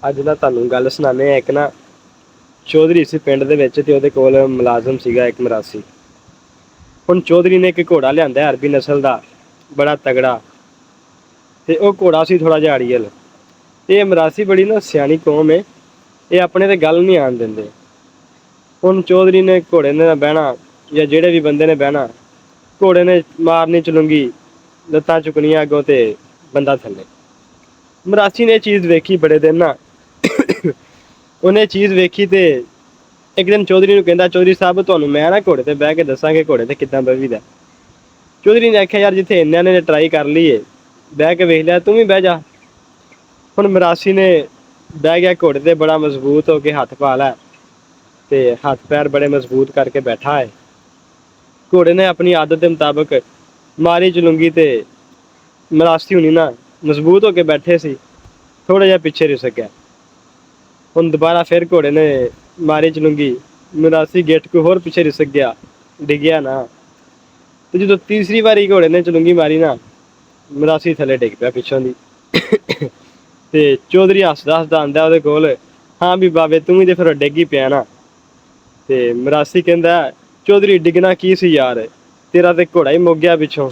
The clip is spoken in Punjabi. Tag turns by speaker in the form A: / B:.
A: ਅੱਜ ਨਾ ਤੁਹਾਨੂੰ ਗੱਲ ਸੁਣਾਉਂਦੇ ਆ। ਇੱਕ ਨਾ ਚੌਧਰੀ ਸੀ ਪਿੰਡ ਦੇ ਵਿੱਚ, ਤੇ ਉਹਦੇ ਕੋਲ ਮੁਲਾਜ਼ਮ ਸੀਗਾ ਇੱਕ ਮਰਾਸੀ। ਹੁਣ ਚੌਧਰੀ ਨੇ ਇੱਕ ਘੋੜਾ ਲਿਆਂਦਾ ਅਰਬੀ ਨਸਲ ਦਾ, ਬੜਾ ਤਗੜਾ। ਤੇ ਉਹ ਘੋੜਾ ਸੀ ਥੋੜਾ ਜਿਹਾ ਅੜੀਅਲ। ਤੇ ਇਹ ਮਰਾਸੀ ਬੜੀ ਨਾ ਸਿਆਣੀ ਕੌਮ ਏ, ਇਹ ਆਪਣੇ ਤੇ ਗੱਲ ਨਹੀਂ ਆਉਣ ਦਿੰਦੇ। ਹੁਣ ਚੌਧਰੀ ਨੇ ਘੋੜੇ ਨੇ ਬਹਿਣਾ, ਜਾਂ ਜਿਹੜੇ ਵੀ ਬੰਦੇ ਨੇ ਬਹਿਣਾ, ਘੋੜੇ ਨੇ ਮਾਰਨੀ ਚਲੂੰਗੀ, ਲੱਤਾਂ ਚੁੱਕਣੀਆਂ ਅੱਗੋਂ ਤੇ ਬੰਦਾ ਥੱਲੇ। ਮਰਾਸੀ ਨੇ ਇਹ ਚੀਜ਼ ਵੇਖੀ ਬੜੇ ਦਿਨ ਨਾ, ਉਹਨੇ ਚੀਜ਼ ਵੇਖੀ ਤੇ ਇੱਕ ਦਿਨ ਚੌਧਰੀ ਨੂੰ ਕਹਿੰਦਾ, ਚੌਧਰੀ ਸਾਹਿਬ ਤੁਹਾਨੂੰ ਮੈਂ ਨਾ ਘੋੜੇ ਤੇ ਬਹਿ ਕੇ ਦੱਸਾਂਗੇ ਘੋੜੇ ਤੇ ਕਿੱਦਾਂ ਬਹੀਦਾ। ਚੌਧਰੀ ਨੇ ਆਖਿਆ, ਯਾਰ ਜਿੱਥੇ ਇੰਨਿਆਂ ਨੇ ਟਰਾਈ ਕਰ ਲਈਏ, ਬਹਿ ਕੇ ਵੇਖ ਲਿਆ, ਤੂੰ ਵੀ ਬਹਿ ਜਾ। ਹੁਣ ਮਰਾਸੀ ਨੇ ਬਹਿ ਗਿਆ ਘੋੜੇ ਤੇ, ਬੜਾ ਮਜ਼ਬੂਤ ਹੋ ਕੇ ਹੱਥ ਪਾ ਲੈ, ਤੇ ਹੱਥ ਪੈਰ ਬੜੇ ਮਜ਼ਬੂਤ ਕਰਕੇ ਬੈਠਾ ਹੈ। ਘੋੜੇ ਨੇ ਆਪਣੀ ਆਦਤ ਦੇ ਮੁਤਾਬਕ ਮਾਰੀ ਚਲੂੰਗੀ, ਤੇ ਮਰਾਸੀ ਹੁਣੀ ਨਾ ਮਜ਼ਬੂਤ ਹੋ ਕੇ ਬੈਠੇ ਸੀ, ਥੋੜਾ ਜਿਹਾ ਪਿੱਛੇ ਰਿਸਕ ਗਿਆ। ਹੁਣ ਦੁਬਾਰਾ ਫਿਰ ਘੋੜੇ ਨੇ ਮਾਰੀ ਚਲੂੰਗੀ, ਮਰਾਸੀ ਗਿੱਠ ਕੋ ਹੋਰ ਪਿੱਛੇ ਰਿਸਕ ਗਿਆ, ਡਿੱਗਿਆ ਨਾ। ਤੇ ਜਦੋਂ ਤੀਸਰੀ ਵਾਰੀ ਘੋੜੇ ਨੇ ਚਲੂੰਗੀ ਮਾਰੀ ਨਾ, ਮਰਾਸੀ ਥੱਲੇ ਡਿੱਗ ਪਿਆ ਪਿੱਛੋਂ ਦੀ। ਤੇ ਚੌਧਰੀ ਹੱਸਦਾ ਹੱਸਦਾ ਆਉਂਦਾ ਉਹਦੇ ਕੋਲ, ਹਾਂ ਵੀ ਬਾਬੇ ਤੂੰ ਵੀ ਤੇ ਫਿਰ ਡਿੱਗ ਹੀ ਪਿਆ ਨਾ। ਤੇ ਮਰਾਸੀ ਕਹਿੰਦਾ, ਚੌਧਰੀ ਡਿੱਗਣਾ ਕੀ ਸੀ ਯਾਰ, ਤੇਰਾ ਤੇ ਘੋੜਾ ਹੀ ਮੁੱਕ ਗਿਆ ਪਿੱਛੋਂ।